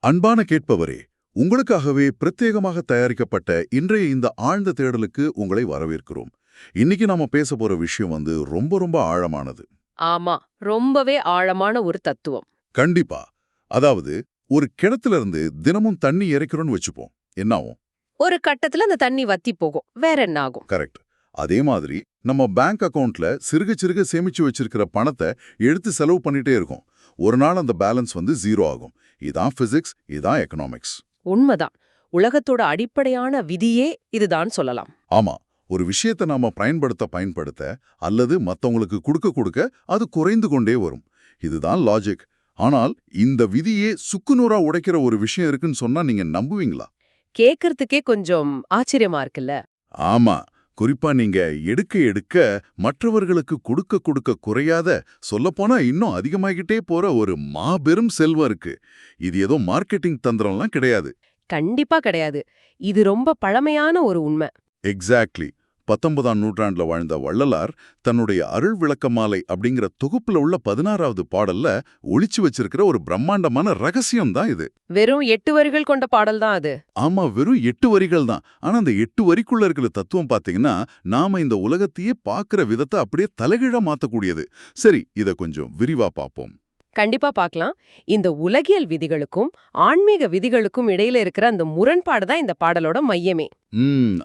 அன்பான கேட்பவரே, உங்களுக்காகவே பிரத்யேகமாக தயாரிக்கப்பட்ட இன்றைய இந்த ஆழ்ந்த தேடலுக்கு உங்களை வரவேற்கிறோம். இன்னைக்கு நாம பேச போற விஷயம் ரொம்ப ரொம்ப ஆழமானது. ஆமா, ரொம்பவே ஆழமான ஒரு தத்துவம். கண்டிப்பா. அதாவது, ஒரு கிணத்துல இருந்து தினமும் தண்ணி இறைக்கிறோம்னு வச்சுப்போம். என்ன ஆகும்? ஒரு கட்டத்துல அந்த தண்ணி வத்தி போகும். வேற என்ன ஆகும்? கரெக்ட். அதே மாதிரி நம்ம பேங்க் அக்கவுண்ட்ல சிறுக சிறுக சேமிச்சு வச்சிருக்கிற பணத்தை எடுத்து செலவு பண்ணிட்டே இருக்கோம். ஒரு நாள் அந்த பேலன்ஸ் 0 ஆகும். இதான் பிசிக்ஸ், இதான் எக்கனாமிக்ஸ். உண்மைதான். உலகத்தோட அடிப்படையான விதியே இதுதான் சொல்லலாம். ஆமா. ஒரு விஷயத்தை நாம பயன்படுத்த அல்லது மத்தவங்களுக்கு கொடுக்க அது குறைந்து கொண்டே வரும். இதுதான் லாஜிக். ஆனால் இந்த விதியே சுக்குநூறா உடைக்கிற ஒரு விஷயம் இருக்குன்னு சொன்னா நீங்க நம்புவீங்களா? கேக்குறதுக்கே கொஞ்சம் ஆச்சரியமா இருக்குல்ல? ஆமா. குறிப்பா நீங்க எடுக்க எடுக்க மற்றவர்களுக்கு கொடுக்க குறையாத, சொல்லப்போனா இன்னும் அதிகமாகிட்டே போற ஒரு மாபெரும் செல்வம் இருக்கு. இது ஏதோ மார்க்கெட்டிங் தந்திரம்லாம் கிடையாது. கண்டிப்பா கிடையாது. இது ரொம்ப பழமையான ஒரு உண்மை. எக்ஸாக்ட்லி. 19ஆம் நூற்றாண்டுல வாழ்ந்த வள்ளலார் தன்னுடைய அருள் விளக்கமாலை அப்படிங்கிற தொகுப்புல உள்ள 16வது பாடல்ல ஒளிச்சு வச்சிருக்கிற ஒரு பிரம்மாண்டமான ரகசியம் தான் இது. வெறும் 8 வரிகள் கொண்ட பாடல் தான் அது. ஆமா, வெறும் 8 வரிகள் தான். ஆனா அந்த 8 வரிக்குள்ள இருக்கிற தத்துவம் பாத்தீங்கன்னா, நாம இந்த உலகத்தையே பார்க்கிற விதத்தை அப்படியே தலைகீழா மாத்தக்கூடியது. சரி, இத கொஞ்சம் விரிவா பார்ப்போம். கண்டிப்பா பார்க்கலாம். இந்த உலகியல் விதிகளுக்கும் ஆன்மீக விதிகளுக்கும் இடையில இருக்கிற அந்த முரண்பாடு தான் இந்த பாடலோட மையமே.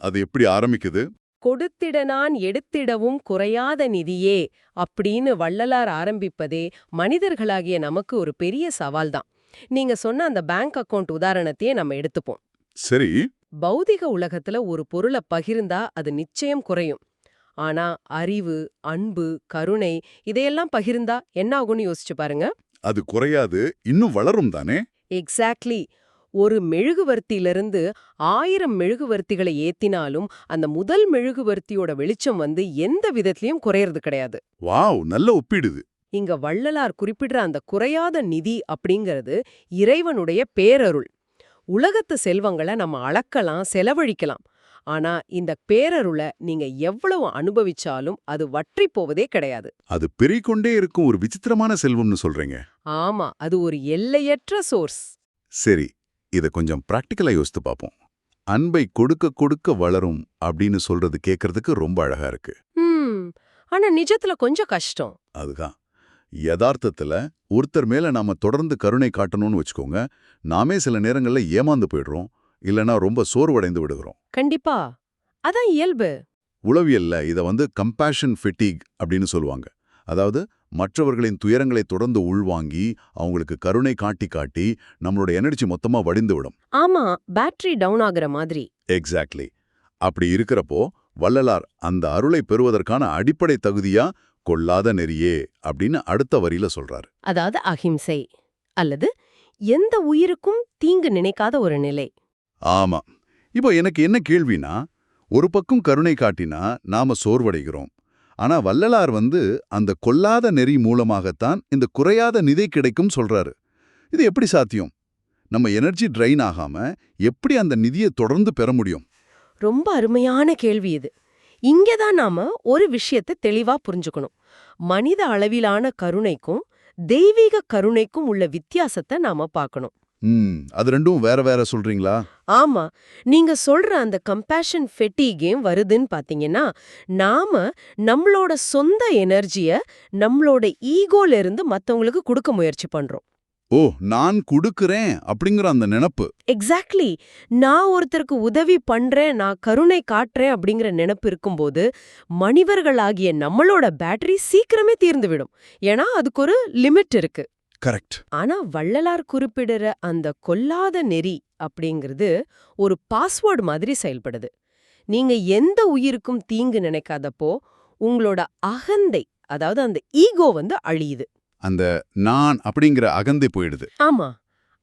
அது எப்படி ஆரம்பிக்குது? கொடுத்திட நான் எடுத்திடவும் குறையாத நிதியே அப்படின்னு வள்ளலார் ஆரம்பிப்பதே மனிதர்களாகிய நமக்கு ஒரு பெரிய சவால் தான். நீங்க சொன்ன அந்த பேங்க் அக்கவுண்ட் உதாரணத்தையே நம்ம எடுத்துப்போம். சரி. பௌதிக உலகத்துல ஒரு பொருளை பகிர்ந்தா அது நிச்சயம் குறையும். ஆனா அறிவு, அன்பு, கருணை இதையெல்லாம் பகிர்ந்தா என்ன ஆகும்னு யோசிச்சு பாருங்க. அது குறையாது, இன்னும் வளரும் தானே? எக்ஸாக்ட்லி. ஒரு மெழுகுவர்த்தியிலிருந்து 1000 மெழுகுவர்த்திகளை ஏத்தினாலும் அந்த முதல் மெழுகுவர்த்தியோட வெளிச்சம் எந்த விதத்திலயும் குறையறது கிடையாது. வாவ், நல்ல ஒப்பீடுது. இங்க வள்ளலார் குறிப்பிடுற அந்த குறையாத நிதி அப்படிங்கிறது இறைவனுடைய பேரருள். உலகத்து செல்வங்களை நம்ம அளக்கலாம், செலவழிக்கலாம். ஆனா இந்த பேரருளை நீங்க எவ்வளவு அனுபவிச்சாலும் அது வற்றி போவதே கிடையாது. அது பெருகிக்கொண்டே இருக்கும் ஒரு விசித்திரமான செல்வம்னு சொல்றீங்க. ஆமா, அது ஒரு எல்லையற்ற சோர்ஸ். சரி, இத கொஞ்சம் பிராக்டிக்கலா யோசித்து பார்ப்போம். அன்பை கொடுக்க வளரும் அப்படின்னு சொல்றது கேட்கறதுக்கு ரொம்ப அழகா இருக்கு. ஆனா நிஜத்துல கொஞ்சம் கஷ்டம். அதுதான். யதார்த்தத்துல ஒருத்தர் மேல நாம தொடர்ந்து கருணை காட்டணும்னு வச்சுக்கோங்க, நாமே சில நேரங்கள்ல ஏமாந்து போயிடுறோம், இல்லனா ரொம்ப சோர்வடைந்து விடுகிறோம். கண்டிப்பா. அதான் இயல்பு. உளவியல்ல இத கம்பேஷன் ஃபெட்டிக் அப்படின்னு சொல்லுவாங்க. அதாவது மற்றவர்களின் துயரங்களை தொடர்ந்து உள்வாங்கி அவங்களுக்கு கருணை காட்டி நம்மளோட எனர்ஜி மொத்தமா வடிந்து விடும். ஆமா, பேட்டரி டவுன் ஆகுற மாதிரி. எக்ஸாக்ட்லி. அப்படி இருக்கிறப்போ வள்ளலார் அந்த அருளை பெறுவதற்கான அடிப்படை தகுதியா கொல்லாத நெறியே அப்படின்னு அடுத்த வரியில சொல்றாரு. அதாவது அஹிம்சை அல்லது எந்த உயிருக்கும் தீங்கு நினைக்காத ஒரு நிலை. ஆமா. இப்போ எனக்கு என்ன கேள்வினா, ஒரு பக்கம் கருணை காட்டினா நாம சோர்வடைகிறோம். ஆனா வள்ளலார் அந்த கொல்லாத நெறி மூலமாகத்தான் இந்த குறையாத நிதி கிடைக்கும் சொல்றாரு. இது எப்படி சாத்தியம்? நம்ம எனர்ஜி ட்ரைன் ஆகாம எப்படி அந்த நிதியை தொடர்ந்து பெற முடியும்? ரொம்ப அருமையான கேள்வி இது. இங்கதான் நாம ஒரு விஷயத்தை தெளிவா புரிஞ்சுக்கணும். மனித அளவிலான கருணைக்கும் தெய்வீக கருணைக்கும் உள்ள வித்தியாசத்தை நாம பார்க்கணும். அது ரெண்டும் வேற வேற சொல்றீங்களா? ஆமா, நீங்க சொல்ற அந்த கம்பேஷன் ஃபெட்டிகேம் வருதுன்னு பாத்தீங்கன்னா, நாம நம்மளோட சொந்த எனர்ஜிய நம்மளோட ஈகோல இருந்து மத்தவங்களுக்கு கொடுக்க முயற்சி பண்றோம். ஓ, நான் கொடுக்கறேன் அப்படிங்கிற அந்த நினைப்பு. எக்ஸாக்ட்லி. நான் ஒருத்தருக்கு உதவி பண்றேன், நான் கருணை காட்டுறேன் அப்படிங்கிற நினைப்பு இருக்கும்போது மனிதர்களாகிய நம்மளோட பேட்டரி சீக்கிரமே தீர்ந்துவிடும். ஏன்னா அதுக்கு ஒரு லிமிட் இருக்கு. கரெக்ட். ஆனா வள்ளலார் குறிப்பிடுற அந்த கொல்லாத நெறி அப்படிங்கிறது ஒரு பாஸ்வேர்டு மாதிரி செயல்படுது. நீங்க எந்த உயிருக்கும் தீங்கு நினைக்காதப்போ உங்களோட அகந்தை, அதாவது அந்த ஈகோ அழியுது. அந்த நான் அப்படிங்கிற அகந்தை போயிடுது. ஆமா,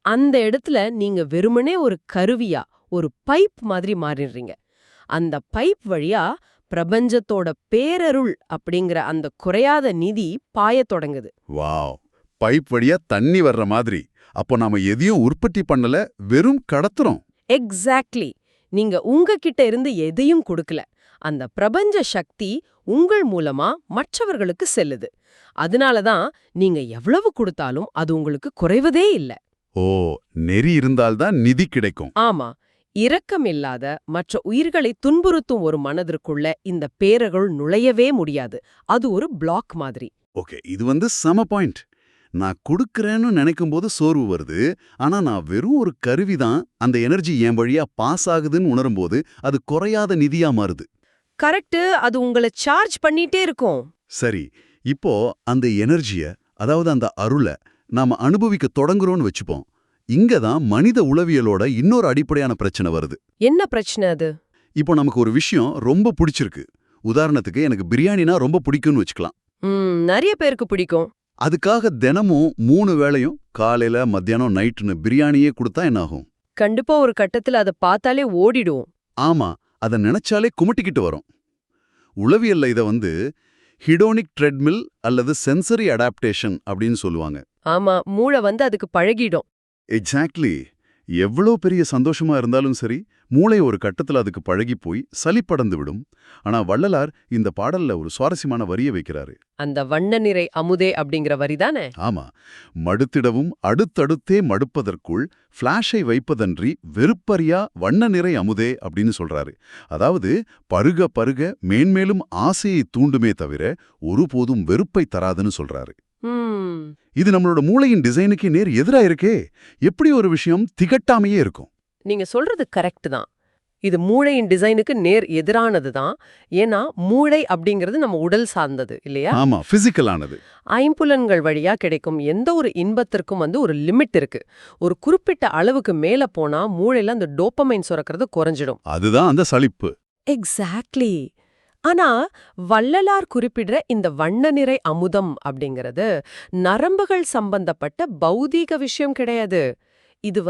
அந்த இடத்துல நீங்க வெறுமனே ஒரு கருவியா, ஒரு பைப் மாதிரி மாறிடுறீங்க. அந்த பைப் வழியா பிரபஞ்சத்தோட பேரருள் அப்படிங்கிற அந்த குறையாத நிதி பாயத் தொடங்குது. வாவ், பைப் வழியா தண்ணி வர்ற மாதிரி. அப்போ நாம எதையும் உற்பத்தி பண்ணல, வெறும் கடத்துறோம். எக்ஸாக்ட்லி. நீங்க உங்ககிட்ட இருந்து எதையும் கொடுக்கல. அந்த பிரபஞ்ச சக்தி உங்கள் மூலமா மற்றவர்களுக்கு செல்லுது. அதனாலதான் நீங்க எவ்வளவு கொடுத்தாலும் அது உங்களுக்கு குறைவதே இல்ல. ஓ, நெறி இருந்தால்தான் நிதி கிடைக்கும். ஆமா, இரக்கமில்லாத மற்ற உயிர்களை துன்புறுத்தும் ஒரு மனதிற்குள்ள இந்த பேரருள் நுழையவே முடியாது. அது ஒரு பிளாக் மாதிரி. ஓகே, இது சம பாயிண்ட். நான் கொடுக்கறேன்னு நினைக்கும் போது சோர்வு வருது. ஆனா நான் வெறும் ஒரு கருவிதான், அந்த எனர்ஜி என் வழியா பாஸ் ஆகுதுன்னு உணரும்போது அது குறையாத நிதியா மாறுது. கரெக்ட், அது உங்களை சார்ஜ் பண்ணிட்டே இருக்கும். சரி, இப்போ அந்த எனர்ஜிய, அதாவது அந்த அருள நாம அனுபவிக்க தொடங்குறோம்னு வச்சுப்போம். இங்க தான் மனித உளவியலோட இன்னொரு அடிப்படையான பிரச்சனை வருது. என்ன பிரச்சனை அது? இப்போ நமக்கு ஒரு விஷயம் ரொம்ப பிடிச்சிருக்கு. உதாரணத்துக்கு எனக்கு பிரியாணினா ரொம்ப பிடிக்கும்னு வச்சுக்கலாம். நிறைய பேருக்கு பிடிக்கும். அதுக்காக தினமும் 3 வேளையும் காலையில, மத்தியானம், நைட்டுன்னு பிரியாணியே கொடுத்தா என்ன ஆகும்? கண்டிப்பா ஒரு கட்டத்துல அதை பார்த்தாலே ஓடிடுவோம். ஆமா, அத நினைச்சாலே குமட்டிக்கிட்டு வரும். உளவியல்ல இத ஹிடோனிக் ட்ரெட்மில் அல்லது சென்சரி அடாப்டேஷன் அப்படின்னு சொல்லுவாங்க. ஆமா, மூளை அதுக்கு பழகிடும். எக்ஸாக்ட்லி. எவ்வளோ பெரிய சந்தோஷமா இருந்தாலும் சரி, மூளை ஒரு கட்டத்துல அதுக்கு பழகி போய் சலிப்படைந்து விடும். ஆனா வள்ளலார் இந்த பாடல்ல ஒரு சுவாரஸ்யமான வரிய வைக்கிறாரு. அந்த வண்ண நிறை அமுதே அப்படிங்கிற வரிதானே? ஆமா, மடுத்திடவும் அடுத்தடுத்தே மடுப்பதற்குள் ஃபிளாஷை வைப்பதன்றி வெறுப்பறியா வண்ண நிறை அமுதே அப்படின்னு சொல்றாரு. அதாவது பருக பருக மேன்மேலும் ஆசையை தூண்டுமே தவிர ஒருபோதும் வெறுப்பை தராதுன்னு சொல்றாரு. இது நம்மளோட மூளையின் டிசைனுக்கு நேர் எதிரா இருக்கே. எப்படி ஒரு விஷயம் திகட்டாமையே இருக்கும்? நீங்க சொல்றது கரெக்ட் தான். இது மூளையின் டிசைனுக்கு நேர் எதிரானது தான். ஏன்னா மூளை அப்படிங்கிறது நம்ம உடல் சார்ந்தது இல்லையா? ஆமா, பிசிக்கலானது. ஐம்புலன்கள் வழியா கிடைக்கும் எந்த ஒரு இன்பத்திற்கும் ஒரு லிமிட் இருக்கு. ஒரு குறிப்பிட்ட அளவுக்கு மேல போனா மூளையில அந்த டோபமைன் சுரக்கிறது குறைஞ்சிடும். அதுதான் அந்த சலிப்பு. எக்ஸாக்ட்லி. ஆனா வள்ளலார் குறிப்பிடுற இந்த வண்ண நிறை அமுதம் அப்படிங்கிறது நரம்புகள் சம்பந்தப்பட்ட பௌதீக விஷயம் கிடையாது. இது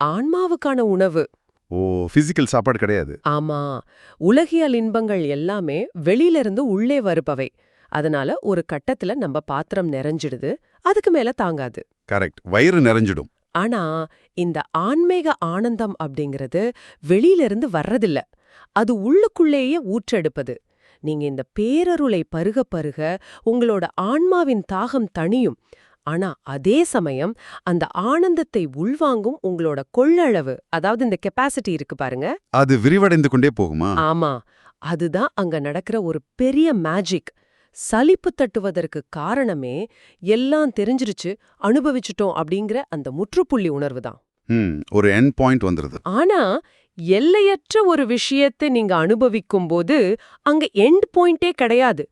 ஆன்மாவுக்கான உணவு. ஓ, பிசிக்கல் சாப்பாடு கிடையாது. ஆமா, உலகியல் இன்பங்கள் எல்லாமே வெளியிலிருந்து உள்ளே வருபவை. அதனால ஒரு கட்டத்துல நம்ம பாத்திரம் நிறைஞ்சிடுது, அதுக்கு மேல தாங்காது. கரெக்ட், வயிறு நிறைஞ்சிடும். ஆனா இந்த ஆன்மீக ஆனந்தம் அப்படிங்கிறது வெளியிலிருந்து வர்றதில்ல, அது உள்ளுக்குள்ளேயே ஊற்றெடுப்பது. நீங்க இந்த பேரருளை பருக பருக உங்களோட ஆன்மாவின் தாகம் தணியும். ஆனா அதே சமயம் அந்த ஆனந்தத்தை உள்வாங்கும் உங்களோட கொள்ளளவு, அதாவது இந்த கெப்பாசிட்டி இருக்கு பாருங்க, அது விரிவடைந்து கொண்டே போகுமா? ஆமா, அதுதான் அங்க நடக்கிற ஒரு பெரிய மேஜிக். சலிப்பு தட்டுவதற்கு காரணமே எல்லாம் தெரிஞ்சிருச்சு, அனுபவிச்சுட்டோம் அப்படிங்கிற அந்த முற்றுப்புள்ளி உணர்வு தான். ஒரு எண்ட் பாயிண்ட் வந்துருது. ஆனா எல்லையற்ற ஒரு விஷயத்தை நீங்க அனுபவிக்கும் போது அங்க எண்ட் பாயிண்டே கிடையாது.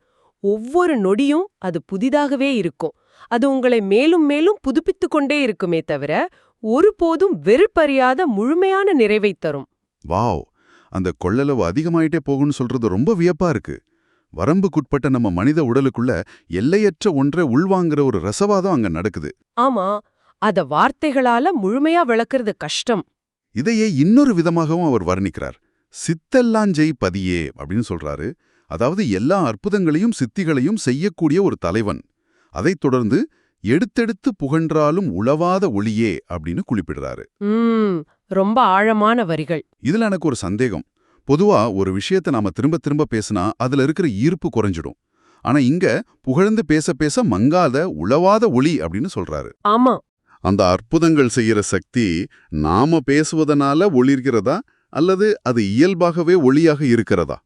ஒவ்வொரு நொடியும் அது புதிதாகவே இருக்கும். அது உங்களை மேலும் மேலும் புதுப்பித்துக் கொண்டே இருக்குமே தவிர ஒருபோதும் வெறுப்பறியாத முழுமையான நிறைவை தரும். வாவ், அந்த கொள்ளளவு அதிகமாயிட்டே போகும்னு சொல்றது ரொம்ப வியப்பா இருக்கு. வரம்புக்குட்பட்ட நம்ம மனித உடலுக்குள்ள எல்லையற்ற ஒன்றை உள்வாங்கிற ஒரு ரசவாதம் அங்க நடக்குது. ஆமா, அத வார்த்தைகளால முழுமையா விளக்குறது கஷ்டம். இதையே இன்னொரு விதமாகவும் அவர் வர்ணிக்கிறார். சித்தெல்லாஞ்செய் பதியே அப்படின்னு சொல்றாரு. அதாவது எல்லா அற்புதங்களையும் சித்திகளையும் செய்யக்கூடிய ஒரு தலைவன். அதைத் தொடர்ந்து எடுத்தெடுத்து புகன்றாலும் உளவாத ஒளியே அப்படின்னு குறிப்பிடுறாரு. ரொம்ப ஆழமான வரிகள். இதுல எனக்கு ஒரு சந்தேகம். பொதுவா ஒரு விஷயத்தை நாம திரும்ப திரும்ப பேசினா அதுல இருக்கிற ஈர்ப்பு குறைஞ்சிடும். ஆனா இங்க புகழ்ந்து பேச பேச மங்காத உளவாத ஒளி அப்படின்னு சொல்றாரு. ஆமா, அந்த அற்புதங்கள் செய்யற சக்தி நாம பேசுவதனால ஒளிர்கிறதா அல்லது அது இயல்பாகவே ஒளியாக இருக்கிறதா?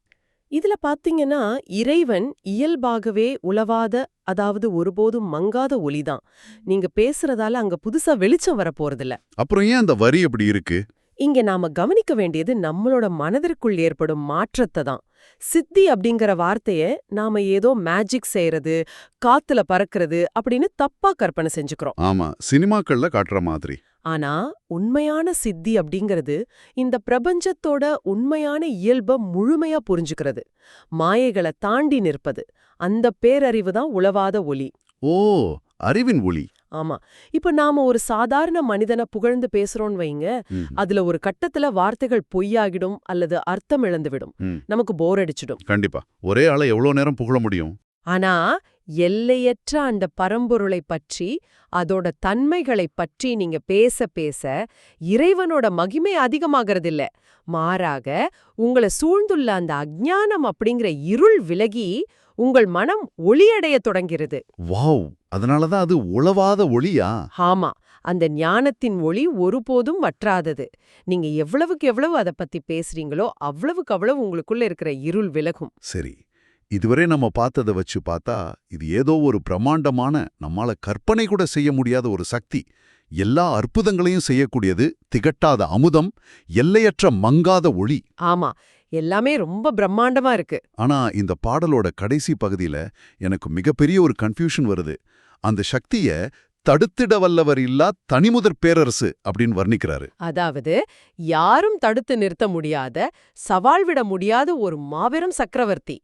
இதுல பாத்தீங்கன்னா இறைவன் இயல்பாகவே உலவாத, அதாவது ஒருபோதும் மங்காத ஒளிதான். நீங்க பேசுறதால அங்க புதுசா வெளிச்சம் வரப்போறதில்ல. அப்புறம் ஏன் அந்த வரி அப்படி இருக்கு? இங்க நாம கவனிக்க வேண்டியது நம்மளோட மனதிற்குள் ஏற்படும் மாற்றத்தை தான். சித்தி அப்படிங்கிற வார்த்தைய நாம ஏதோ மேஜிக் செய்யறது, காத்துல பறக்கிறது அப்படின்னு தப்பா கற்பனை செஞ்சுக்கிறோம். ஆமா, சினிமாக்கள்ல காட்டுற மாதிரி. ஆனா உண்மையான சித்தி அப்படிங்கிறது இந்த பிரபஞ்சத்தோட உண்மையான இயல்ப முழுமையா புரிஞ்சுக்கிறது, மாயைகளை தாண்டி நிற்பது. அந்த பேரறிவு தான் உளவாத ஒளி. ஓ, அறிவின் ஒளி. ஆமா, இப்ப நாம ஒரு சாதாரண மனிதனை புகழ்ந்து பேசுறோம்னு வைங்க, அதுல ஒரு கட்டத்துல வார்த்தைகள் பொய்யாகிடும் அல்லது அர்த்தம் இழந்துவிடும், நமக்கு போர் அடிச்சிடும். கண்டிப்பா, ஒரே ஆளை எவ்வளவு நேரம் புகழ முடியும்? ஆனா எல்லையற்ற அந்த பரம்பொருளை பற்றி, அதோட தன்மைகளை பற்றி நீங்க பேச பேச இறைவனோட மகிமை அதிகமாகறதில்ல, மாறாக உங்களை சூழ்ந்துள்ள அந்த அஞ்ஞானம் அப்படிங்கிற இருள் விலகி உங்கள் மனம் ஒளியடைய தொடங்கிறது. வாவ், அதனாலதான் அது உளவாத ஒளியா? ஆமா, அந்த ஞானத்தின் ஒளி ஒருபோதும் வற்றாதது. நீங்க எவ்வளவுக்கு எவ்வளவு அதை பத்தி பேசுறீங்களோ அவ்வளவுக்கு அவ்வளவு உங்களுக்குள்ள இருக்கிற இருள் விலகும். சரி, இதுவரை நம்ம பார்த்ததை வச்சு பார்த்தா இது ஏதோ ஒரு பிரம்மாண்டமான, நம்மால கற்பனை கூட செய்ய முடியாத ஒரு சக்தி. எல்லா அற்புதங்களையும் செய்யக்கூடியது, திகட்டாத அமுதம், எல்லையற்ற மங்காத ஒளி. ஆமா, எல்லாமே ரொம்ப பிரம்மாண்டமா இருக்கு. ஆனா இந்த பாடலோட கடைசி பகுதியில எனக்கு மிகப்பெரிய ஒரு கன்ஃபியூஷன் வருது. அந்த சக்திய தடுத்திட வல்லவர் இல்லா தனிமுதற் பேரரசு அப்படின்னு வர்ணிக்கிறாரு. அதாவது யாரும் தடுத்து நிறுத்த முடியாத, சவால் விட முடியாத ஒரு மாபெரும் சக்கரவர்த்தி.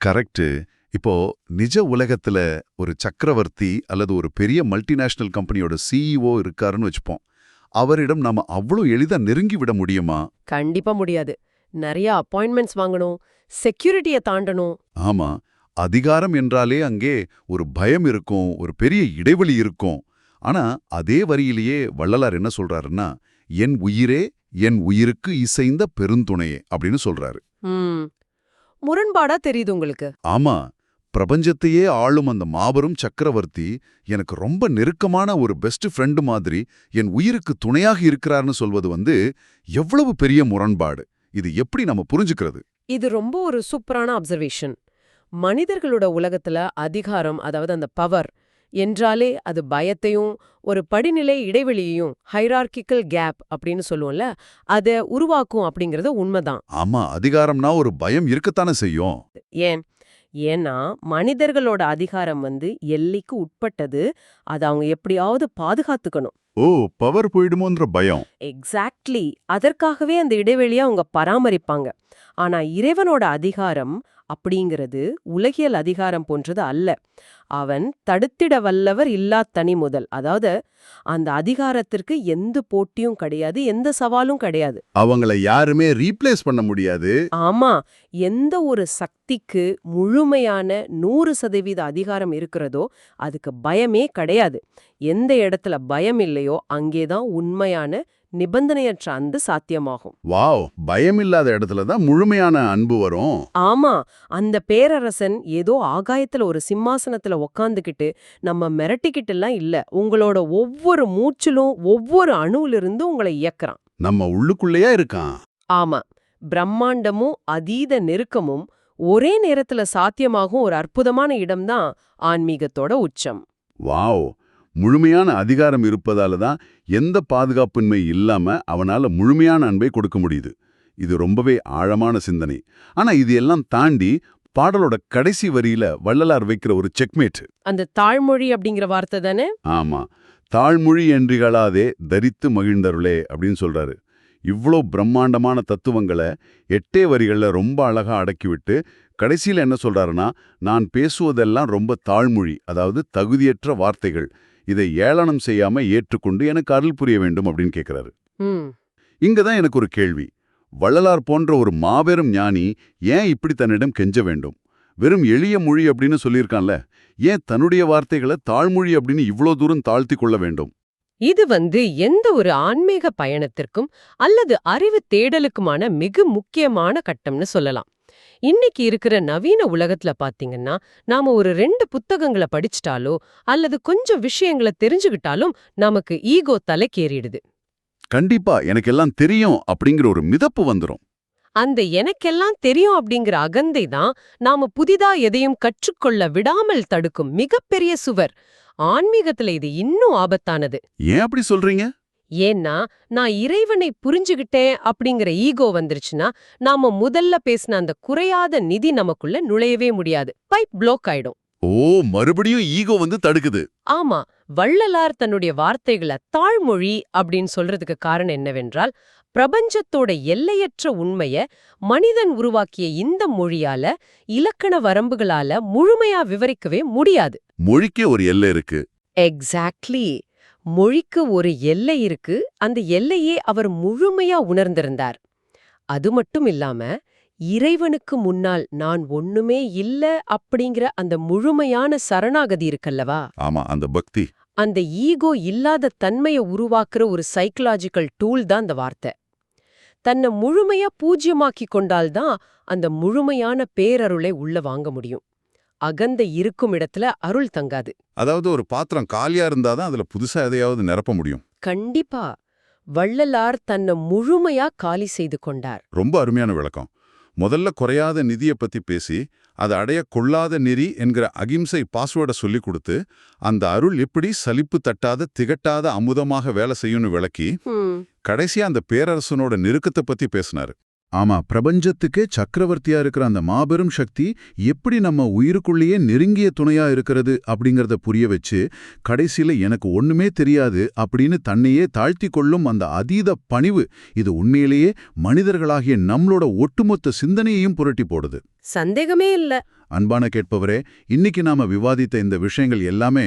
கரெக்ட். இப்போ நிஜ உலகத்துல ஒரு சக்கரவர்த்தி அல்லது ஒரு பெரிய மல்டிநேஷனல் கம்பெனியோட சிஇஓ இருக்காருன்னு வச்சுப்போம். அவரிடம் நாம அவ்வளோ எளிதா நெருங்கி விட முடியுமா? கண்டிப்பா முடியாது. நிறைய அப்பாயின்மெண்ட்ஸ் வாங்கணும், செக்யூரிட்டியை தாண்டணும். ஆமா, அதிகாரம் என்றாலே அங்கே ஒரு பயம் இருக்கும், ஒரு பெரிய இடைவெளி இருக்கும். ஆனா அதே வரியிலேயே வள்ளலார் என்ன சொல்றாருன்னா, என் உயிரே என் உயிருக்கு இசைந்த பெருந்துணையே அப்படின்னு சொல்றாரு. முரண்பாடா தெரியுது உங்களுக்கு? ஆமா, பிரபஞ்சத்தையே ஆளும் அந்த மாபெரும் சக்கரவர்த்தி எனக்கு ரொம்ப நெருக்கமான ஒரு பெஸ்ட் ஃப்ரெண்டு மாதிரி என் உயிருக்கு துணையாக இருக்கிறார்னு சொல்வது எவ்வளவு பெரிய முரண்பாடு. இது எப்படி நம்ம புரிஞ்சுக்கிறது? இது ரொம்ப ஒரு சூப்பரான அப்சர்வேஷன். மனிதர்களோட உலகத்துல அதிகாரம், அதாவது அந்த பவர் என்றாலே அது பயத்தையும் ஒரு படிநிலை இடைவெளியையும், ஹைரார்கிக்கல் கேப் அப்படின்னு சொல்லுவோம்ல, அதை உருவாக்கும் அப்படிங்கறது உண்மைதான். ஆமா, அதிகாரம்னா ஒரு பயம் இருக்கத்தானே செய்யும். ஏன்னா மனிதர்களோட அதிகாரம் எல்லைக்கு உட்பட்டது. அதை அவங்க எப்படியாவது பாதுகாத்துக்கணும். ஓ, பவர் போயிடுமோன்ற பயம். எக்ஸாக்ட்லி. அதற்காகவே அந்த இடைவெளியை அவங்க பராமரிப்பாங்க. ஆனா இறைவனோட அதிகாரம் அப்படிங்கிறது உலகியல் அதிகாரம் போன்றது அல்ல. அவன் தடுத்திட வல்லவர் இல்லா தனி முதல். அதாவது அந்த அதிகாரத்திற்கு எந்த போட்டியும் கிடையாது, எந்த சவாலும் கிடையாது. அவங்கள யாருமே ரீப்ளேஸ் பண்ண முடியாது. ஆமா, எந்த ஒரு சக்திக்கு முழுமையான 100% அதிகாரம் இருக்கிறதோ அதுக்கு பயமே கிடையாது. எந்த இடத்துல பயம் இல்லையோ அங்கேதான் உண்மையான நிபந்தனையற்ற அன்பு சாத்தியமாகும். வாவ், பயமில்லாத இடத்துல தான் முழுமையான அன்பு வரும். ஆமா, அந்த பேரரசன் ஏதோ ஆகாயத்துல ஒரு சிம்மாசனத்துல உக்காந்துக்கிட்டு நம்ம மிரட்டிக்கிட்டு எல்லாம் இல்ல, உங்களோட ஒவ்வொரு மூச்சிலும் ஒவ்வொரு அணுவிலிருந்து உங்களை இயக்குறான். நம்ம உள்ளுக்குள்ளேயே இருக்கான். ஆமா, பிரம்மாண்டமும் அதீத நெருக்கமும் ஒரே நேரத்துல சாத்தியமாகும் ஒரு அற்புதமான இடம்தான் ஆன்மீகத்தோட உச்சம். வாவ், முழுமையான அதிகாரம் இருப்பதால தான் எந்த பாதுகாப்பின்மை இல்லாம அவனால முழுமையான அன்பை கொடுக்க முடியுது. இது ரொம்பவே ஆழமான சிந்தனை. ஆனா இது எல்லாம் தாண்டி பாடலோட கடைசி வரியில வள்ளலார் வைக்கிற ஒரு செக்மேட். அந்த தாழ்மொழி அப்படிங்கிற வார்த்தை தானே? ஆமா, தாழ்மொழி என்றிகளாதே தரித்து மகிழ்ந்தருளே அப்படின்னு சொல்றாரு. இவ்ளோ பிரம்மாண்டமான தத்துவங்களை 8 வரிகள்ல ரொம்ப அழகா அடக்கிவிட்டு கடைசியில என்ன சொல்றாருன்னா, நான் பேசுவதெல்லாம் ரொம்ப தாழ்மொழி, அதாவது தகுதியற்ற வார்த்தைகள். இதை ஏளனம் செய்யாம ஏற்றுக்கொண்டு எனக்கு அருள் புரிய வேண்டும் அப்படின்னு கேட்கிறாரு. இங்கதான் எனக்கு ஒரு கேள்வி. வள்ளலார் போன்ற ஒரு மாபெரும் ஞானி ஏன் இப்படி தன்னிடம் கெஞ்ச வேண்டும்? வெறும் எளிய மொழி அப்படின்னு சொல்லியிருக்கான்ல, ஏன் தன்னுடைய வார்த்தைகளை தாழ்மொழி அப்படின்னு இவ்ளோ தூரம் தாழ்த்தி கொள்ள வேண்டும்? இது எந்த ஒரு ஆன்மீக பயணத்திற்கும் அல்லது அறிவு தேடலுக்குமான மிக முக்கியமான கட்டம்னு சொல்லலாம். இன்னைக்கு இருக்கிற நவீன உலகத்துல பாத்தீங்கன்னா, நாம ஒரு 2 புத்தகங்களை படிச்சிட்டாலோ அல்லது கொஞ்சம் விஷயங்களை தெரிஞ்சுக்கிட்டாலும் நமக்கு ஈகோ தலைக்கேறிடுது. கண்டிப்பா எனக்கு எல்லாம் தெரியும் அப்படிங்கிற ஒரு மிதப்பு வந்துரும். அந்த எனக்கெல்லாம் தெரியும் அப்படிங்கிற அகந்தை தான் நாம புதிதா எதையும் கற்றுக்கொள்ள விடாமல் தடுக்கும் மிகப்பெரிய சுவர். ஆன்மீகத்துல இது இன்னும் ஆபத்தானது. ஏன் அப்படி சொல்றீங்க? ஏன்னா நான் இறைவனை புரிஞ்சுகிட்டேன் அப்படிங்கிற ஈகோ வந்துருச்சுன்னா நாம முதல்ல பேசின அந்த குறையாத நிதி நமக்குள்ள நுழையவே முடியாது. பைப் ப்ளாக் ஆயிடும். ஓ, மறுபடியும் ஈகோ தடுக்குது. ஆமா, வள்ளலார் தன்னுடைய வார்த்தைகளை தாழ்மொழி அப்படின்னு சொல்றதுக்கு காரணம் என்னவென்றால், பிரபஞ்சத்தோட எல்லையற்ற உண்மைய மனிதன் உருவாக்கிய இந்த மொழியால, இலக்கண வரம்புகளால முழுமையா விவரிக்கவே முடியாது. மொழிக்கே ஒரு எல்லை இருக்கு. எக்ஸாக்ட்லி. மொழிக்கு ஒரு எல்லை இருக்கு. அந்த எல்லையே அவர் முழுமையா உணர்ந்திருந்தார். அது மட்டும் இல்லாம இறைவனுக்கு முன்னால் நான் ஒண்ணுமே இல்ல அப்படிங்கிற அந்த முழுமையான சரணாகதி இருக்கல்லவா? ஆமா, அந்த பக்தி. அந்த ஈகோ இல்லாத தன்மையை உருவாக்குற ஒரு சைக்கலாஜிக்கல் டூல் தான் அந்த வார்த்தை. தன்னை முழுமையா பூஜ்யமாக்கி கொண்டால்தான் அந்த முழுமையான பேரருளை உள்ள வாங்க முடியும். அகந்தை இருக்கும் இடத்துல அருள் தங்காது. அதாவது ஒரு பாத்திரம் காலியா இருந்தாதான் அதுல புதுசா எதையாவது நிரப்ப முடியும். கண்டிப்பா. வள்ளலார் தன்னை முழுமையா காலி செய்து கொண்டார். ரொம்ப அருமையான விளக்கம். முதல்ல குறையாத நிதியை பத்தி பேசி அதை அடைய கொள்ளாத நெறி என்கிற அகிம்சை பாஸ்வேர்டை சொல்லி கொடுத்து அந்த அருள் எப்படி சலிப்பு தட்டாத திகட்டாத அமுதமாக வேலை செய்யும்னு விளக்கி கடைசியா அந்த பேரரசனோட நெருக்கத்தை பத்தி பேசினாரு. ஆமா, பிரபஞ்சத்துக்கே சக்கரவர்த்தியா இருக்கிற அந்த மாபெரும் சக்தி எப்படி நம்ம உயிருக்குள்ளேயே நெருங்கிய துணையா இருக்கிறது அப்படிங்கறத புரிய வச்சு கடைசியில எனக்கு ஒண்ணுமே தெரியாது அப்படின்னு தன்னையே தாழ்த்தி கொள்ளும் அந்த அதீத பணிவு, இது உண்மையிலேயே மனிதர்களாகிய நம்மளோட ஒட்டுமொத்த சிந்தனையையும் புரட்டி போடுது. சந்தேகமே இல்ல. அன்பான கேட்பவரே, இன்னைக்கு நாம விவாதித்த இந்த விஷயங்கள் எல்லாமே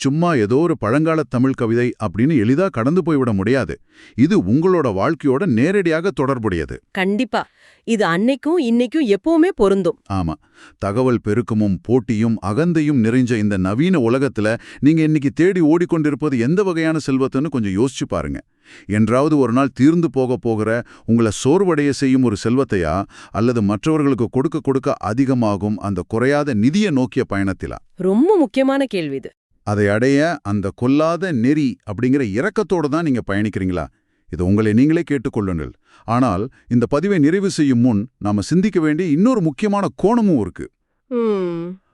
சும்மா ஏதோ ஒரு பழங்கால தமிழ் கவிதை அப்படின்னு எளிதா கடந்து போய்விட முடியாது. இது உங்களோட வாழ்க்கையோட நேரடியாக தொடர்புடையது. கண்டிப்பா. இது அன்னைக்கும் இன்னைக்கும் எப்பவுமே பொருந்தும். ஆமா, தகவல் பெருக்கமும் போட்டியும் அகந்தையும் நிறைஞ்ச இந்த நவீன உலகத்துல நீங்க இன்னைக்கு தேடி ஓடிக்கொண்டிருப்பது எந்த வகையான செல்வத்தைன்னு கொஞ்சம் யோசிச்சு பாருங்க. என்றாவது ஒரு நாள் தீர்ந்து போகிற உங்களை சோர்வடைய செய்யும் ஒரு செல்வத்தையா, அல்லது மற்றவர்களுக்கு கொடுக்க கொடுக்க அதிகமாகும் அந்த குறையாத நிதியை நோக்கிய பயணத்திலா? ரொம்ப முக்கியமான கேள்வி இது. அதை அடைய அந்த கொல்லாத நெறி அப்படிங்கிற இரக்கத்தோடு தான் நீங்க பயணிக்கிறீங்களா? இது உங்களை நீங்களே கேட்டுக்கொள்ளுங்கள். ஆனால் இந்த பதிவை நிறைவு செய்யும் முன் நாம சிந்திக்க வேண்டிய இன்னொரு முக்கியமான கோணமும் இருக்கு.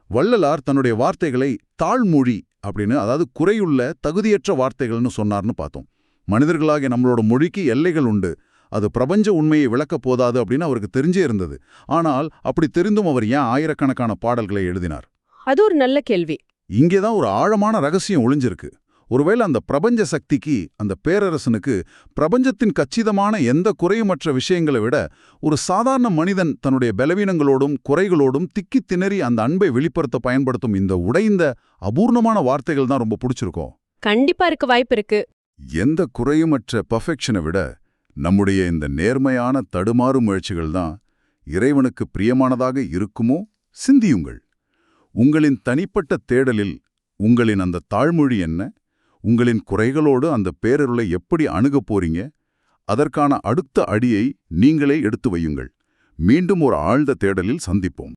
வள்ளலார் தன்னுடைய வார்த்தைகளை தாழ்மொழி அப்படின்னு, அதாவது குறையுள்ள தகுதியற்ற வார்த்தைகள்னு சொன்னார்னு பார்த்தோம். மனிதர்களாகிய நம்மளோட மொழிக்கு எல்லைகள் உண்டு, அது பிரபஞ்ச உண்மையை விளக்கப் போதாது அப்படின்னு அவருக்கு தெரிஞ்சே இருந்தது. ஆனால் அப்படி தெரிந்தும் அவர் ஏன் ஆயிரக்கணக்கான பாடல்களை எழுதினார்? அது ஒரு நல்ல கேள்வி. இங்கேதான் ஒரு ஆழமான ரகசியம் ஒளிஞ்சிருக்கு. ஒருவேளை அந்த பிரபஞ்ச சக்திக்கு, அந்த பேரரசனுக்கு பிரபஞ்சத்தின் கச்சிதமான எந்த குறையுமற்ற விஷயங்களை விட ஒரு சாதாரண மனிதன் தன்னுடைய பலவீனங்களோடும் குறைகளோடும் திக்கி திணறி அந்த அன்பை வெளிப்படுத்த பயன்படுத்தும் இந்த உடைந்த அபூர்ணமான வார்த்தைகள் தான் ரொம்ப பிடிச்சிருக்கோம். கண்டிப்பா இருக்க வாய்ப்பு இருக்கு. எந்த குறையுமற்ற பர்ஃபெக்ஷனை விட நம்முடைய இந்த நேர்மையான தடுமாறு முயற்சிகள் தான் இறைவனுக்கு பிரியமானதாக இருக்குமோ? சிந்தியுங்கள். உங்களின் தனிப்பட்ட தேடலில் உங்களின் அந்த தாழ்மொழி என்ன? உங்களின் குறைகளோடு அந்த பேரருளை எப்படி அணுகப் போறீங்க? அதற்கான அடுத்த அடியை நீங்களே எடுத்து வையுங்கள். மீண்டும் ஒரு ஆழ்ந்த தேடலில் சந்திப்போம்.